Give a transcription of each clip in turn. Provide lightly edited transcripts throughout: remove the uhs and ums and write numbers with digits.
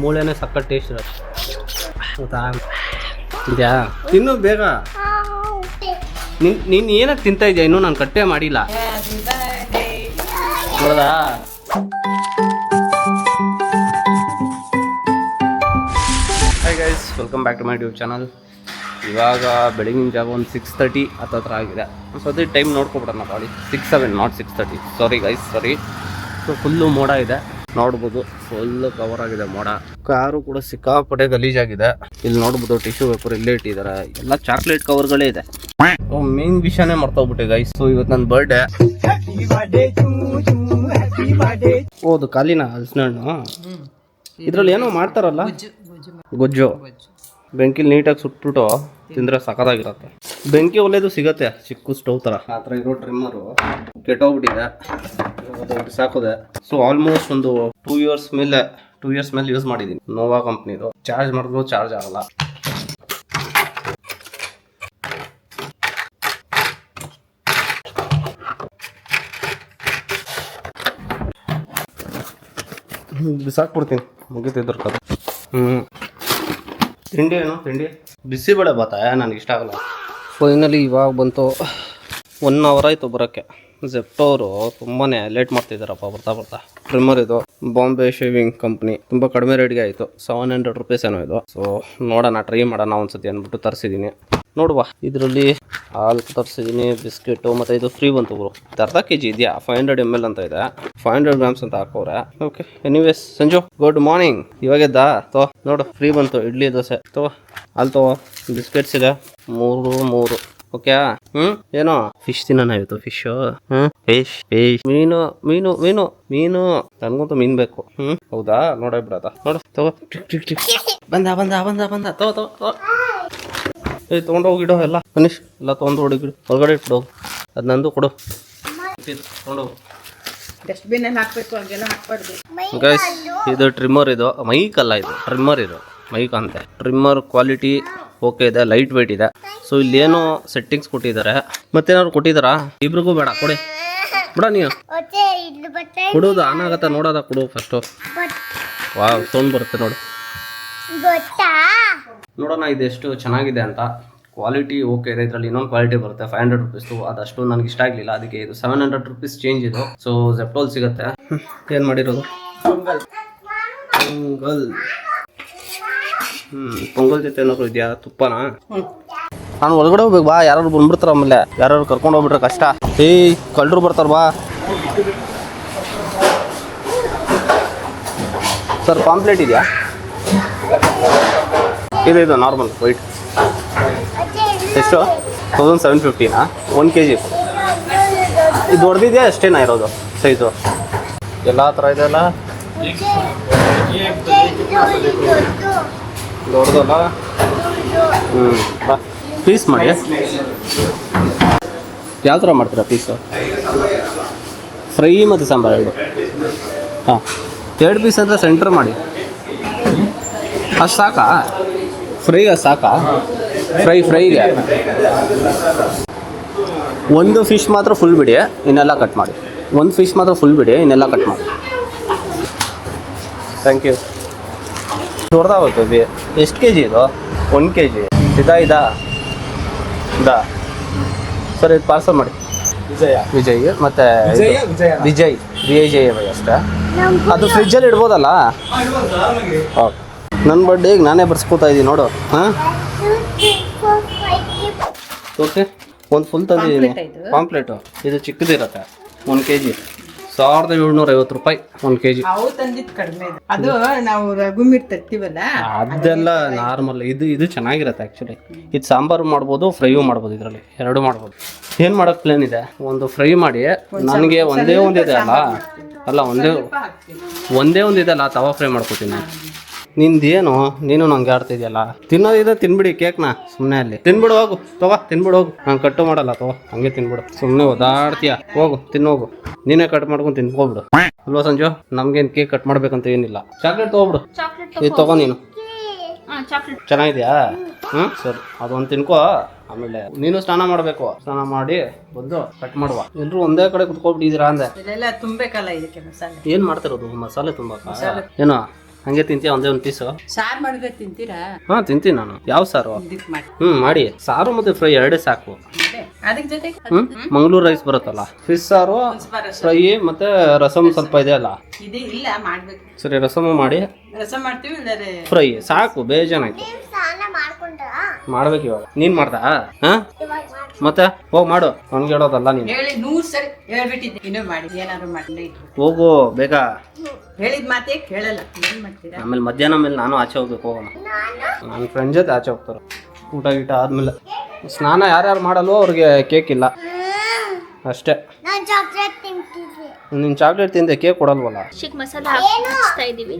ಮೂಳೆನೇ ಸಕ್ಕತ್ ಟೇಸ್ಟ್ ಇರುತ್ತೆ ಗೊತ್ತಾ ಇದೆಯಾ ತಿನ್ನು ಬೇಗ ನೀನು ಏನಕ್ಕೆ ತಿಂತಾ ಇದೆಯಾ ಇನ್ನೂ ನಾನು ಕಟ್ಟೆ ಮಾಡಿಲ್ಲ ನೋಡದಾ hi guys welcome back to my YouTube channel. ಇವಾಗ ಬೆಳಗಿನ ಜಾವ ಒಂದು 6:30 ಹತ್ರ ಆಗಿದೆ. ಸೊ ಅದೇ ಟೈಮ್ ನೋಡ್ಕೊಬಿಡೋಣ ಬಾಡಿ 6-7 not 6:30 sorry guys sorry. So full ಮೋಡ ಇದೆ ನೋಡ್ಬೋದು, ಫುಲ್ಲು ಕವರ್ ಆಗಿದೆ ಮೋಡ. ಕಾರು ಕೂಡ ಸಿಕ್ಕಾಪಟ್ಟೆ ಗಲೀಜಾಗಿದೆ. ಇಲ್ಲಿ ನೋಡ್ಬೋದು ಟಿಶ್ಯೂ ಪೇಪರ್ ಇಲ್ಲೇ ಇಟ್ಟಿದ್ದಾರೆ, ಎಲ್ಲ ಚಾಕ್ಲೇಟ್ ಕವರ್ಗಳೇ ಇದೆ. ಮೇನ್ ವಿಷಯನೇ ಮರ್ತೋಗ್ಬಿಟ್ಟೆ ಗೈಸ್. ಸೊ ಇವತ್ತು ನನ್ನ ಬರ್ಡೇ. ಹೌದು ಕಾಲಿನ ಹಲಸಿನ ಹಣ್ಣು ಇದ್ರಲ್ಲಿ ಏನೋ ಮಾಡ್ತಾರಲ್ಲ ಗೊಜ್ಜು, ಬೆಂಕಿಲಿ ನೀಟಾಗಿ ಸುಟ್ಬಿಟ್ಟು ತಿಂದ್ರೆ ಸಖತ್ತಾಗಿರತ್ತೆ. ಬೆಂಕಿ ಒಲೆದು ಸಿಗತ್ತೆ ಚಿಕ್ಕ ಸ್ಟವ್ ಥರ. ಆ ಥರ ಇರೋ ಟ್ರಿಮ್ಮರು ಕೆಟ್ಟೋಗ್ಬಿಟ್ಟಿದೆ, ಸಾಕೋದೆ. ಸೊ ಆಲ್ಮೋಸ್ಟ್ ಒಂದು 2 ಇಯರ್ಸ್ ಮೇಲೆ ಯೂಸ್ ಮಾಡಿದ್ದೀನಿ. ನೋವಾ ಕಂಪ್ನಿದು. ಚಾರ್ಜ್ ಮಾಡಿದ್ರು ಚಾರ್ಜ್ ಆಗಲ್ಲ. ಬಿಸಾಕ್ಬಿಡ್ತೀನಿ ಮುಗಿತಿದ್ರ ಕತೆ. ತಿಂಡಿ ಏನು ತಿಂಡಿ? ಬಿಸಿಬೇಳೆ ಬಾತ ನನಗೆ ಇಷ್ಟ ಆಗಲ್ಲ. ಫೈನಲಿ ಇವಾಗ ಬಂತು. 1 ಅವರ್ ಆಯಿತು ಬರೋಕ್ಕೆ. ಜೆಪ್ಟೋ ಅವರು ತುಂಬಾ ಲೇಟ್ ಮಾಡ್ತಿದ್ದಾರಪ್ಪ ಬರ್ತಾ. ಟ್ರಿಮ್ಮರ್ ಇದು ಬಾಂಬೆ ಶೇವಿಂಗ್ ಕಂಪ್ನಿ. ತುಂಬ ಕಡಿಮೆ ರೇಟ್ಗೆ ಆಯಿತು, 700 ರೂಪೀಸ್ ಏನೋ ಇದು. ಸೊ ನೋಡೋಣ, ಟ್ರೈ ಮಾಡೋಣ ಒಂದ್ಸತಿ ಅಂದ್ಬಿಟ್ಟು ತರಿಸಿದ್ದೀನಿ. ನೋಡುವ, ಇದರಲ್ಲಿ ಹಾಲು ತರಿಸಿದ್ದೀನಿ, ಬಿಸ್ಕೆಟು, ಮತ್ತು ಇದು ಫ್ರೀ ಬಂತು ಗುರು. ಅರ್ಧ kg ಇದೆಯಾ, 500 ml ಅಂತ ಇದೆ, 500 grams ಅಂತ ಹಾಕೋರೆ. Okay anyways Sanju good morning. ಇವಾಗೆದ್ದಾ ತೋ ನೋಡು, ಫ್ರೀ ಬಂತು ಇಡ್ಲಿ ದೋಸೆ. ತಗೋ ಅಲ್ಲಿ ತಗೋ, ಬಿಸ್ಕೆಟ್ಸ್ ಇದೆ 3 ಓಕೆ. ಏನೋ ಫಿಶ್ ತಿನ್ನೋಣ ಇವತ್ತು. ಫಿಶ್ ಮೀನು ನನ್ಗಂತೂ ಮೀನ್ ಬೇಕು. ಹೌದಾ, ನೋಡೇ ಬಿಡದ. ನೋಡು ತಗೋ, ಬಂದ ತಗೋ ತೊಗೊಂಡೋಗಿಡೋ ಎಲ್ಲ ಮನೀಶ್, ಎಲ್ಲ ತೊಗೊಂಡು ಹೊಡಿಗಿಡು, ಹೊರಗಡೆ ಇಟ್ಬಿಡು. ಅದು ನಂದು ಕೊಡು, ತೊಗೊಂಡೋಗು. ಗೈಸ್ ಇದು ಟ್ರಿಮ್ಮರ್, ಇದು ಮೈಕ್ ಅಲ್ಲ, ಇದು ಟ್ರಿಮ್ಮರ್. ಇದು ಮೈಕ್ ಅಂತೆ. ಟ್ರಿಮ್ಮರ್ ಕ್ವಾಲಿಟಿ ಓಕೆ ಇದೆ, ಲೈಟ್ ವೆಯ್ಟ್ ಇದೆ. ಸೊ ಇಲ್ಲೇನೋ ಸೆಟ್ಟಿಂಗ್ಸ್ ಕೊಟ್ಟಿದ್ದಾರೆ, ಮತ್ತೇನಾದ್ರು ಕೊಟ್ಟಿದ್ದಾರಾ? ಇಬ್ರಿಗೂ ಬೇಡ, ಕೊಡಿ ಬಿಡ ನೀನು ಕೊಡೋದು. ಆನ್ ಆಗತ್ತ ನೋಡೋದ, ಕೊಡು ಫಸ್ಟು. ವಾವ್ ಸೌಂಡ್ ಬರುತ್ತೆ ನೋಡು. ನೋಡೋಣ ಇದು ಎಷ್ಟು ಚೆನ್ನಾಗಿದೆ ಅಂತ. ಕ್ವಾಲಿಟಿ ಓಕೆ ಇದೆ. ಇದರಲ್ಲಿ ಇನ್ನೊಂದು ಕ್ವಾಲಿಟಿ ಬರುತ್ತೆ 500 ರೂಪೀಸ್ದು, ಅದಷ್ಟು ನನಗೆ ಇಷ್ಟ ಆಗಲಿಲ್ಲ, ಅದಕ್ಕೆ ಇದು 700 ರೂಪೀಸ್ ಚೇಂಜ್ ಇದು. ಸೊ ಜೆಪ್ಟೋಲ್ ಸಿಗುತ್ತೆ. ಏನು ಮಾಡಿರೋದು? ಪೊಂಗಲ್ ಜೊತೆ ಏನಾದ್ರು ಇದೆಯಾ? ತುಪ್ಪನಾ? ನಾನು ಒಳಗಡೆ ಹೋಗ್ಬೇಕು ಬಾ, ಯಾರು ಬಂದ್ಬಿಡ್ತಾರ, ಆಮೇಲೆ ಯಾರು ಕರ್ಕೊಂಡು ಹೋಗ್ಬಿಟ್ರೆ ಕಷ್ಟ. ಕಳ್ಳರು ಬರ್ತಾರ ಬಾ. ಸರ್ ಪಾಂಪ್ಲೆಟ್ ಇದೆಯಾ? ಇದು ನಾರ್ಮಲ್ ವೈಟ್ ಎಷ್ಟು? 1750ನಾ? 1 kg. ಇದು ದೊಡ್ಡದಿದೆಯಾ ಅಷ್ಟೇನಾ ಇರೋದು ಸೈಜು? ಎಲ್ಲ ಥರ ಇದೆಯಲ್ಲ, ದೊಡ್ಡದಲ್ಲ. ಬಾ ಪೀಸ್ ಮಾಡಿ. ಯಾವ ಥರ ಮಾಡ್ತೀರಾ ಪೀಸು? ಫ್ರೈ ಮತ್ತು ಸಾಂಬಾರು 2. ಹಾಂ 2 ಪೀಸ್ ಅಂದರೆ ಸೆಂಟ್ರ್ ಮಾಡಿ. ಅಷ್ಟು ಸಾಕಾ? ಫ್ರೈಗೆ ಸಾಕಾ? ಫ್ರೈಗೆ ಒಂದು ಫಿಶ್ ಮಾತ್ರ ಫುಲ್ ಬಿಡಿ, ಇನ್ನೆಲ್ಲ ಕಟ್ ಮಾಡಿ. ಒಂದು ಫಿಶ್ ಮಾತ್ರ ಫುಲ್ ಬಿಡಿ, ಇನ್ನೆಲ್ಲ ಕಟ್ ಮಾಡಿ. Thank you. ದೊಡ್ಡದಾಗುತ್ತೆ. ಎಷ್ಟು kg ಇದು? 1 kg. ಇದಾ ಸರ್, ಇದು ಪಾರ್ಸಲ್ ಮಾಡಿ. ವಿಜಯ್ ಮತ್ತು ವಿಜಯ್ ಅಷ್ಟೇ. ಅದು ಫ್ರಿಜ್ಜಲ್ಲಿ ಇಡ್ಬೋದಲ್ಲ? ಓಕೆ. ನನ್ನ ಬರ್ಡೇಗೆ ನಾನೇ ಬರ್ಸ್ಕೊತಾ ಇದ್ದೀನಿ ನೋಡು. ಹಾಂ ಓಕೆ, ಒಂದು ಫುಲ್ ತಂದಿದ್ದೀನಿ ಪಾಂಪ್ಲೆಟು. ಇದು ಚಿಕ್ಕದಿರತ್ತೆ, 1 kg 1750 ರೂಪಾಯಿ 1 kg. ಅದು ನಾವು ರಘುಮೀರ್ ತರ್ತೀವಲ್ಲ, ಅದೆಲ್ಲ ನಾರ್ಮಲ್. ಇದು ಚೆನ್ನಾಗಿರತ್ತೆ ಆ್ಯಕ್ಚುಲಿ. ಇದು ಸಾಂಬಾರು ಮಾಡ್ಬೋದು, ಫ್ರೈಯೂ ಮಾಡ್ಬೋದು, ಇದರಲ್ಲಿ 2 ಮಾಡ್ಬೋದು. ಏನು ಮಾಡೋಕ್ಕೆ ಪ್ಲೇನ್ ಇದೆ? ಒಂದು ಫ್ರೈ ಮಾಡಿ. ನನಗೆ ಒಂದೇ ಒಂದಿದೆ ಅಲ್ಲ ಒಂದೇ ಒಂದಿದೆ ಅಲ್ಲ, ತವಾ ಫ್ರೈ ಮಾಡ್ಕೊತೀನಿ. ನಿಂದೇನು ನೀನು ನಂಗೆ ಆಡ್ತಿದ್ಯಲ್ಲ. ತಿನ್ನೋದಿದೆ ತಿನ್ಬಿಡಿ ಕೇಕ್ನ, ಸುಮ್ಮನೆ ಅಲ್ಲಿ ತಿನ್ಬಿಡು. ಹೋಗು ತಗೋ, ತಿನ್ಬಿಡು ಹೋಗು. ನಾನು ಕಟ್ಟು ಮಾಡಲ್ಲ, ತಗೋ ಹಂಗೆ ತಿನ್ಬಿಡು. ಸುಮ್ಮನೆ ಓದಾಡ್ತೀಯ, ಹೋಗು ತಿನ್ನೋಗು. ನೀನೇ ಕಟ್ ಮಾಡ್ಕೊಂಡು ತಿನ್ಕೋಬಿಡು ಅಲ್ವಾ ಸಂಜು? ನಮ್ಗೇನು ಕೇಕ್ ಕಟ್ ಮಾಡ್ಬೇಕಂತ ಏನಿಲ್ಲ. ಚಾಕ್ಲೇಟ್ ತೊಗೊಬಿಡು. ಇದು ತಗೋ ನೀನು. ಚೆನ್ನಾಗಿದೆಯಾ? ಸರಿ, ಅದೊಂದು ತಿನ್ಕೋ. ಆಮೇಲೆ ನೀನು ಸ್ನಾನ ಮಾಡಬೇಕು. ಸ್ನಾನ ಮಾಡಿ ಬಂದು ಕಟ್ ಮಾಡುವ. ಎಲ್ಲರೂ ಒಂದೇ ಕಡೆ ಕುತ್ಕೊಬಿಟ್ಟಿದ್ದೀರಾ ಅಂದೆ. ತುಂಬಬೇಕಲ್ಲ ಇದಕ್ಕೆ ಮಸಾಲೆ. ಏನು ಮಾಡ್ತಿರೋದು? ಮಸಾಲೆ ತುಂಬಾಕ ಏನೋ ಹಂಗೆ ತಿಂತೀಯ ಒಂದೇ ಒಂದು ಪೀಸು? ಸಾರು ಮಾಡಿದ್ರೆ ತಿಂತೀರಾ? ಹಾಂ ತಿಂತೀನಿ ನಾನು. ಯಾವ ಸಾರು? ಇದಕ್ಕೆ ಮಾಡಿ. ಮಾಡಿ ಸಾರು ಮತ್ತು ಫ್ರೈ ಎರಡೇ ಸಾಕು. ಅದಕ್ಕೆ ಜೊತೆ ಮಂಗಳೂರು ರೈಸ್ ಬರುತ್ತಲ್ಲ, ಫಿಶ್ ಸಾರು, ಫ್ರೈ ಮತ್ತೆ ರಸಮ್ ಸ್ವಲ್ಪ ಇದೆ ಅಲ್ಲ. ಇದೆ ಇಲ್ಲ ಮಾಡ್ಬೇಕು. ಸರಿ ರಸಮ್ ಮಾಡಿ. ರಸ ಮಾಡ್ತೀವಿ ಇಲ್ಲದೆ ಫ್ರೈ ಸಾಕು, ಬೇಜಾನಾಯ್ತು. ಮಾಡ್ಬೇಕು ಇವಾಗ. ನೀನ್ ಮಾಡ್ದಾ? ಹಾ ಮತ್ತೆ ಹೋಗ್ ಮಾಡು. ಅವ್ನಿಗೆ ಹೇಳೋದಲ್ಲ ನೀನು. ಹೇಳಿ 100 ಸರಿ ಹೇಳ್ಬಿಟ್ಟಿದ್ದೆ. ಇನ್ನೂ ಮಾಡಿ ಏನಾದ್ರು ಮಾಡಿ ಹೋಗು ಬೇಗ. ಹೇಳಿದ ಮಾತೇ ಕೇಳಲ್ಲ. ಏನ್ ಮಾಡ್ತೀರಾ? ಆಮೇಲೆ ಮಧ್ಯಾಹ್ನ ಮೇಲೆ ನಾನು ಆಚೆ ಹೋಗ್ಬೇಕು. ಹೋಗೋಣ, ನನ್ನ ಫ್ರೆಂಡ್ ಜೊತೆ ಆಚೆ ಹೋಗ್ತಾರೆ. ಊಟ ಗೀಟ ಆದ್ಮೇಲೆ ಸ್ನಾನ ಯಾರ್ಯಾರು ಮಾಡಲ್ವೋ ಅವ್ರಿಗೆ ಕೇಕ್ ಇಲ್ಲ ಅಷ್ಟೇ. ನೀನ್ ಚಾಕ್ಲೇಟ್ ತಿಂದೆ, ಕೇಕ್ ಕೊಡಲ್ವಲ್ಲ. ಮಸಾಲ ಹಚ್ತಾ ಇದೀವಿ.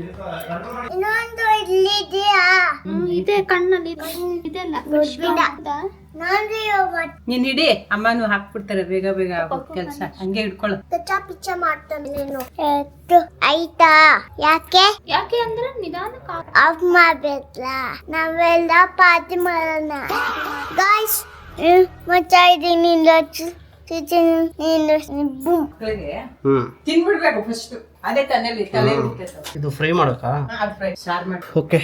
ಇದೆ ಕಣ್ಣಲ್ಲಿ ಇದೆಲ್ಲ ನೀನ್ ಇಡಿ, ಅಮ್ಮನು ಹಾಕ್ಬಿಡ್ತಾರೆ ಬೇಗ ಬೇಗ ಕೆಲಸ. ಹಂಗೆ ಇಟ್ಕೊಳ್ಳು. ಪಿಚ್ಚ ಮಾಡ್ತಾನೆ ನೀನು. ಆಯ್ತಾ? ಯಾಕೆ ಅಂದ್ರೆ ನಿಧಾನ ಆಫ್ ಮಾಡ್ಬೇಕಲ್ಲ, ನಾವೆಲ್ಲ ಪಾರ್ಟಿ ಮಾಡೋಣ ಗಾಯ್ಸ್. ಮಚ್ಚಾ ಇದೀನಿ ತಿನ್ಬಿಡ್ಬೇಕು ಫಸ್ಟ್. ಅದೇ ತನ್ನಲ್ಲಿ ತಲೆ ಇದು ಫ್ರೈ ಮಾಡಬೇಕಾ? ಸಾರು ಮಾಡಿ. ಓಕೆ,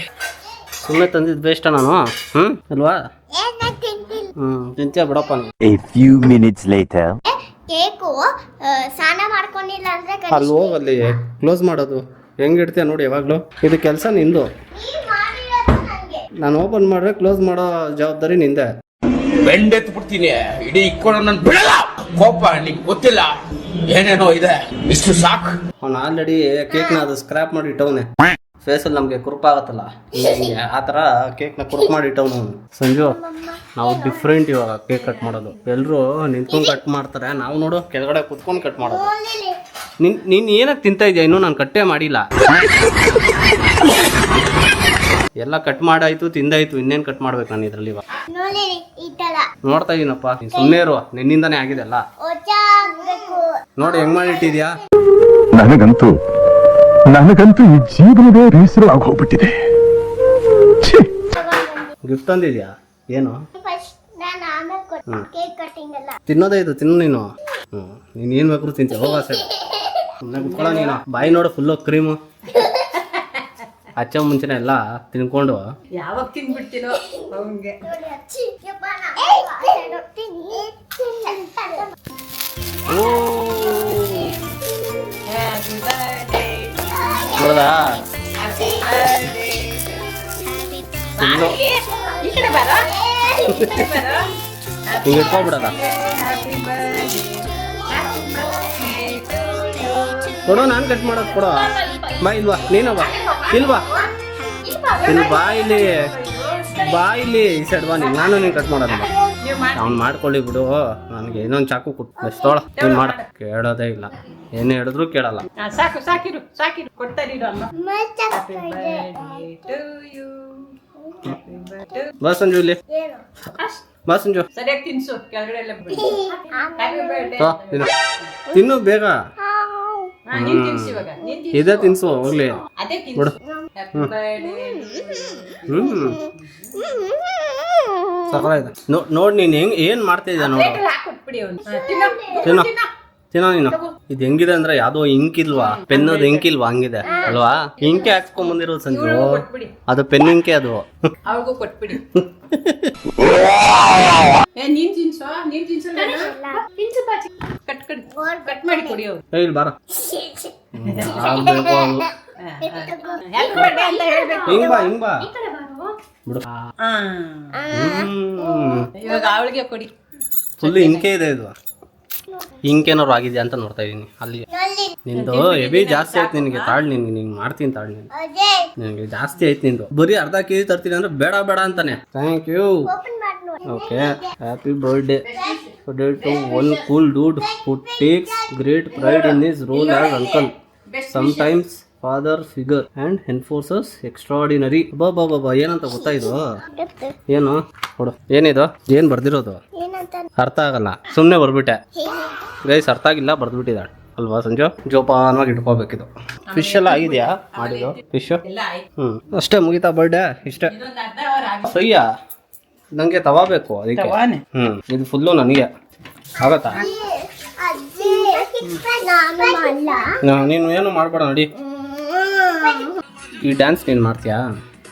ಸುಮ್ಮನೆ ತಂದಿದ್ದು ಬೇಷ್ಟ ನಾನು. ಅಲ್ವಾ? ತಿಂತೀಯ ಬಿಡಪ್ಪ ನೀನು. A few minutes later. Cake ಸ್ನಾನ ಮಾಡ್ಕೊಂಡಿಲ್ಲ ಅಂದ್ರೆ ಅಲ್ಲಿ ಹೋಗಲ್ಲಿ ಕ್ಲೋಸ್ ಮಾಡೋದು ಹೆಂಗ್ ಇಡ್ತೀಯ ನೋಡಿ ಯಾವಾಗ್ಲೂ. ಇದು ಕೆಲಸ ನಿಂದು. ನಾನು ಓಪನ್ ಮಾಡ್ರೆ ಕ್ಲೋಸ್ ಮಾಡೋ ಜವಾಬ್ದಾರಿ ನಿಂದೆ. ಬೆಂಡೆತ್ತು ಬಿಡ್ತೀನಿ, ಇಡೀ ಇಕ್ಕೊಂಡು ನನ್ ಬಿಡಲ್ಲ. ಕೋಪ ನಿಂಗೆ ಗೊತ್ತಿಲ್ಲ, ಏನೇನೋ ಇದೆ. ಇಷ್ಟು ಸಾಕು. ಅವ್ನು ಆಲ್ರೆಡಿ ಕೇಕ್ನ ಅದು ಸ್ಕ್ರಾಪ್ ಮಾಡಿ ಇಟ್ಟವನೆ. ಫೇಸಲ್ಲಿ ನಮಗೆ ಕುರುಪ ಆಗತ್ತಲ್ಲ, ಹಿಂಗೆ ಆ ಥರ ಕೇಕ್ನ ಕುರುಪ್ ಮಾಡಿ ಇಟ್ಟವನು. ಸಂಜು, ನಾವು ಡಿಫ್ರೆಂಟ್ ಇವಾಗ ಕೇಕ್ ಕಟ್ ಮಾಡೋದು. ಎಲ್ಲರೂ ನಿಂತ್ಕೊಂಡು ಕಟ್ ಮಾಡ್ತಾರೆ, ನಾವು ನೋಡು ಕೆಳಗಡೆ ಕುತ್ಕೊಂಡು ಕಟ್ ಮಾಡೋದು. ನೀನು ಏನಕ್ಕೆ ತಿಂತಾ ಇದೆಯಾ? ಇನ್ನೂ ನಾನು ಕಟ್ಟೇ ಮಾಡಿಲ್ಲ. ಎಲ್ಲ ಕಟ್ ಮಾಡಾಯ್ತು, ತಿಂದಾಯ್ತು, ಇನ್ನೇನು ಕಟ್ ಮಾಡ್ಬೇಕು ನಾನು ಇದರಲ್ಲಿ ಇವಾಗ? ನೋಡ್ತಾ ಇದೀನಪ್ಪ, ನೀನು ಸುಮ್ಮನೆ ಇರುವ. ನಿನ್ನಿಂದಾನೇ ಆಗಿದೆ ಅಲ್ಲ. ನೋಡಿ ಹೆಂಗ್ ಮಾಡಿಟ್ಟಿದ್ಯಾ. ನನಗಂತೂ ಈ ಜೀವನವೇ ಬೇಸರ ಆಗೋಗ್ಬಿಟ್ಟಿದೆ. ಗಿಫ್ಟ್ ತಂದಿದ್ಯಾ? ಏನು? ತಿನ್ನೋದೇ ಇದು, ತಿನ್ನು ನೀನು. ನೀನು ಏನು ಬೇಕಾದ್ರೂ ತಿಂತೀಯ. ಹೋಗ ಸರಿ, ಸುಮ್ಮನೆ ಕುತ್ಕೊಳ್ಳೋ ನೀನು. ಬಾಯಿ ನೋಡು ಫುಲ್ಲು ಕ್ರೀಮು. ಹಚ್ಚ ಮುಂಚೆನೆ ಎಲ್ಲ ತಿನ್ಕೊಂಡು ಯಾವಾಗ ತಿನ್ಬಿಡ್ತೀನೋ ಅವನ್ಗೆ. ನೋಡದಾ ಫುಲ್ಲು ಹಿಂಗೆ ಇಟ್ಕೊಬಿಡದ. ಕೊಡೋ, ನಾನು ಕಟ್ ಮಾಡೋದು ಕೊಡೋ. ಬಾ ಇಲ್ವಾ? ನೀನವ್ವ ಇಲ್ವಾ? ಇಲ್ಲಿ ಬಾ, ಇಲ್ಲಿ ಬಾ, ಇಲ್ಲಿ ಈ ಸೈಡ್ ಬಾ. ನಾನು ನೀನು ಕಟ್ ಮಾಡೋದು. ಅವ್ನು ಮಾಡ್ಕೊಳ್ಳಿ ಬಿಡು, ನನಗೆ ಇನ್ನೊಂದು ಚಾಕು ತೊಳ. ನೀನು ಮಾಡ. ಕೇಳೋದೇ ಇಲ್ಲ, ಏನು ಹೇಳಿದ್ರು ಕೇಳಲ್ಲ. ಸಾಕು ಸಾಕಿರು ಸಾಕಿರು ಕೊಡ್ತಾರೆ ಅಮ್ಮ. ಬಾ ಸಂಜು, ಇಲ್ಲಿ ಬಾ ಸಂಜು. ಸರಿಯಾಗಿ ತಿನ್ಸು, ಕೆಳಗಡೆ ಎಲ್ಲ ತಿನ್ನು ಬೇಗ. ನೀನ್ ತಿನ್ಸು ಇವಾಗ. ಇದೇ ತಿನ್ಸು ಹೋಗ್ಲಿ. ಅದೇ ಬಿಡು. ಸಕಲಾಯ್ತು. ನೋಡ್ ನೀನ್ ಹೆಂಗ್ ಏನ್ ಮಾಡ್ತಾ ಇದ್ಯಾ ನೋಡು. ಹಾಕೊಟ್ಬಿಡಿ ಅವ್ನು. ತಿನ್ನೋ ತಿನ್ನೋ ನೀನು. ಇದು ಹೆಂಗಿದೆ ಅಂದ್ರೆ ಯಾವ್ದೋ ಇಂಕ್ ಇಲ್ವಾ, ಪೆನ್ನದು ಇಂಕ್ ಇಲ್ವಾ, ಹಂಗಿದೆ ಅಲ್ವಾ? ಇಂಕೆ ಹಾಕ್ಸ್ಕೊಂಡ್ ಬಂದಿರೋದು ಸಂಜು. ಅದು ಪೆನ್ ಇಂಕೆ ಅದು. ಅವ್ರಿಗೂ ಕೊಟ್ಬಿಡಿ. ನೀನ್ ತಿನ್ಸೋ, ನೀನ್ ತಿನ್ಸಲ್ಲ. ಕಟ್ ಕಟ್ ಕಟ್ ಮಾಡಿ ಕೊಡಿ ಅವ್ರು. ಇಲ್ಲಿ ಬಾರ. ಹಿಂಗ್ ಬಾ, ಹಿಂಗ್ ಬಾ ಬಿಡು. ಇವಾಗ ಅವಳಿಗೆ ಕೊಡಿ. ಫುಲ್ ಇಂಕೆ ಇದೆ ಇದು. ಇಂಕೇನಾರು ಆಗಿದ್ಯಾ ಅಂತ ನೋಡ್ತಾ ಇದೀನಿ. ಅಲ್ಲಿ ನಿಂದು ಹೆವಿ ಜಾಸ್ತಿ ಆಯ್ತು ನಿನಗೆ. ತಾಳ್ ನಿನ್ಗೆ ಮಾಡ್ತೀನಿ, ತಾಳ್ ನೀನು. ನಿನಗೆ ಜಾಸ್ತಿ ಆಯ್ತು ನಿಂದು. ಬರೀ ಅರ್ಧ ಕೆಜಿ ತರ್ತೀನಿ ಅಂದ್ರೆ ಬೇಡ ಬೇಡ ಅಂತಾನೆ. Thank you. Okay, happy birthday to one cool dude who takes great pride in his role as uncle, sometimes father figure and enforces extraordinary. ಬಾಬಾ ಏನಂತ ಗೊತ್ತಾಯ್ತು? ಏನು ಕೊಡು. ಏನಿದು? ಏನ್ ಬರ್ದಿರೋದು? ಅರ್ಥ ಆಗಲ್ಲ, ಸುಮ್ಮನೆ ಬರ್ಬಿಟ್ಟೆ. ಗೈಸ್ ಅರ್ಥ ಆಗಿಲ್ಲ, ಬರ್ದ್ಬಿಟ್ಟಿದ್ದಾಳೆ ಅಲ್ವಾ ಸಂಜು? ಜೋಪಾನವಾಗಿ ಇಟ್ಕೋಬೇಕಿದು. ಫಿಶ್ ಎಲ್ಲ ಆಗಿದೆಯಾ ಮಾಡಿದ್ದು? ಫಿಶ್ ಅಷ್ಟೇ ಮುಗಿತಾ ಬರ್ಡೇ? ಇಷ್ಟೇ ಫ್ರೈಯಾ? ನಂಗೆ ತವಾ ಬೇಕು ಅದಕ್ಕೆ. ಇದು ಫುಲ್ಲು ನನಗೆ ಆಗತ್ತಾ? ನೀನು ಏನು ಮಾಡ್ಬೇಡ ನಡಿ. ಈ ಡ್ಯಾನ್ಸ್ ನೀನು ಮಾಡ್ತೀಯಾ?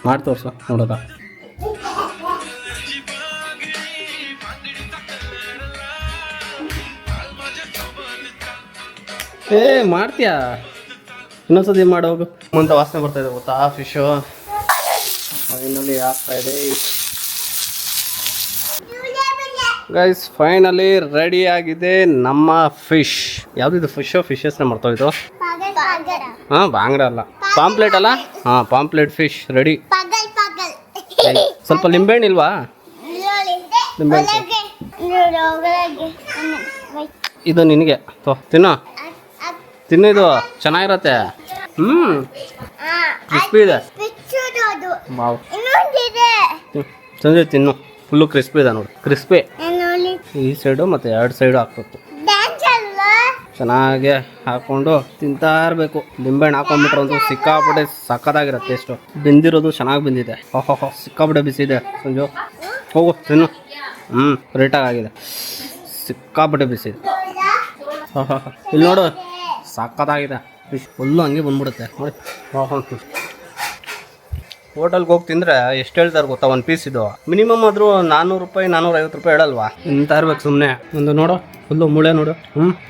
ಮಾಡಿ ತೋರಿಸು ನೋಡೋದ. ಏ ಮಾಡ್ತೀಯಾ? ಇನ್ನೊಂದ್ಸತಿ ಮಾಡೋಗು. ಮುಂದೆ ವಾಸನೆ ಬರ್ತಾ ಇದೆ ಗೊತ್ತಾ ಫಿಶು. ಫೈನಲಿ ಆಗ್ತಾ ಇದೆ ಗೈಸ್. ಫೈನಲಿ ರೆಡಿ ಆಗಿದೆ ನಮ್ಮ ಫಿಶ್. ಯಾವ್ದಿದು ಫಿಶಸ್ನ ಮರ್ತೋಯ್ತು. ಹಾಂ ಬಾಂಗ್ಡ ಅಲ್ಲ, ಪಾಂಪ್ಲೆಟ್ ಅಲ್ಲ. ಹಾಂ ಪಾಂಪ್ಲೆಟ್ ಫಿಶ್ ರೆಡಿ. ಸ್ವಲ್ಪ ಲಿಂಬೆಹಣ್ಣು ಇಲ್ವಾ? ಲಿಂಬೆಹಣ್ಣು ಇದು ನಿನಗೆ ತಿನ್ನು ತಿನ್ನು, ಇದು ಚೆನ್ನಾಗಿರತ್ತೆ. ಕ್ರಿಸ್ಪಿ ಇದೆ. ವಾವ್. ಸಂಜೆ ತಿನ್ನು, ಫುಲ್ಲು ಕ್ರಿಸ್ಪಿ ಇದೆ ನೋಡಿ. ಕ್ರಿಸ್ಪಿ ಈ ಸೈಡು ಮತ್ತು 2 ಸೈಡು ಹಾಕ್ಬೇಕು. ಚೆನ್ನಾಗಿ ಹಾಕೊಂಡು ತಿಂತಾ ಇರಬೇಕು. ನಿಂಬೆಹಣ್ಣು ಹಾಕೊಂಡ್ಬಿಟ್ರೆ ಒಂದು ಸಿಕ್ಕಾಪಟ್ಟೆ ಸಕ್ಕತ್ತಾಗಿರುತ್ತೆ ಟೇಸ್ಟು. ಬೆಂದಿರೋದು ಚೆನ್ನಾಗಿ ಬೆಂದಿದೆ. ಓಹೋ ಸಿಕ್ಕಾಪಟ್ಟೆ ಬಿಸಿದೆ ಸಂಜು. ಹೋಗು ತಿನ್ನು. ರೇಟಾಗಿದೆ, ಸಿಕ್ಕಾಪಟ್ಟೆ ಬಿಸಿದೆ. ಇಲ್ಲಿ ನೋಡು ಸಕ್ಕತ್ತಾಗಿದೆ ಫಿಶ್. ಫುಲ್ಲು ಹಂಗೆ ಬಂದ್ಬಿಡುತ್ತೆ ನೋಡಿ. ಹೋಟೆಲ್ಗೆ ಹೋಗಿ ತಿಂದರೆ ಎಷ್ಟು ಹೇಳ್ತಾರೆ ಗೊತ್ತಾ ಒಂದು ಪೀಸ್? ಇದು ಮಿನಿಮಮ್ ಆದರೂ 400 ರೂಪಾಯಿ 450 ರೂಪಾಯಿ ಹೇಳಲ್ವಾ? ತಿಂತಾ ಇರ್ಬೇಕು ಸುಮ್ಮನೆ. ಒಂದು ನೋಡು ಫುಲ್ಲು ಮೂಳೆ ನೋಡು.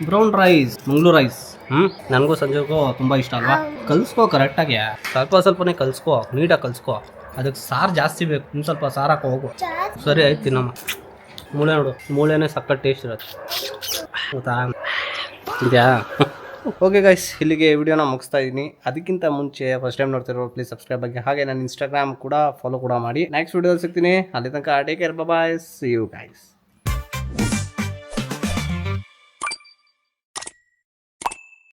Brown rice, Mangaluru rice. ನನಗೂ ಸಂಜೆಗೂ ತುಂಬ ಇಷ್ಟ ಅಲ್ವಾ? ಕಲಿಸ್ಕೋ ಕರೆಕ್ಟಾಗಿ, ಸ್ವಲ್ಪನೇ ಕಲಿಸ್ಕೋ, ನೀಟಾಗಿ ಕಲಿಸ್ಕೋ. ಅದಕ್ಕೆ ಸಾರು ಜಾಸ್ತಿ ಬೇಕು, ಇನ್ನು ಸ್ವಲ್ಪ ಸಾರು ಹಾಕೋ ಹೋಗು. ಸರಿ ಆಯ್ತು ತಿನ್ನಮ್ಮ. ಮೂಳೆ ನೋಡು, ಮೂಳೆನೇ ಸಕ್ಕತ್ ಟೇಸ್ಟ್ ಇರುತ್ತೆ ಗೊತ್ತಾ ಇದೆಯಾ? ಓಕೆ ಗೈಸ್, ಇಲ್ಲಿಗೆ ವಿಡಿಯೋನ ಮುಗಿಸ್ತಾ ಇದ್ದೀನಿ. ಅದಕ್ಕಿಂತ ಮುಂಚೆ ಫಸ್ಟ್ ಟೈಮ್ ನೋಡ್ತಿರೋ ಪ್ಲೀಸ್ ಸಬ್ಸ್ಕ್ರೈಬ್ ಆಗಿ, ಹಾಗೆ ನನ್ನ ಇನ್ಸ್ಟಾಗ್ರಾಮ್ ಕೂಡ ಫಾಲೋ ಕೂಡ ಮಾಡಿ. ನೆಕ್ಸ್ಟ್ ವಿಡಿಯೋದಲ್ಲಿ ಸಿಗ್ತೀನಿ. ಅಲ್ಲಿ ತನಕ take care, bye, see you guys.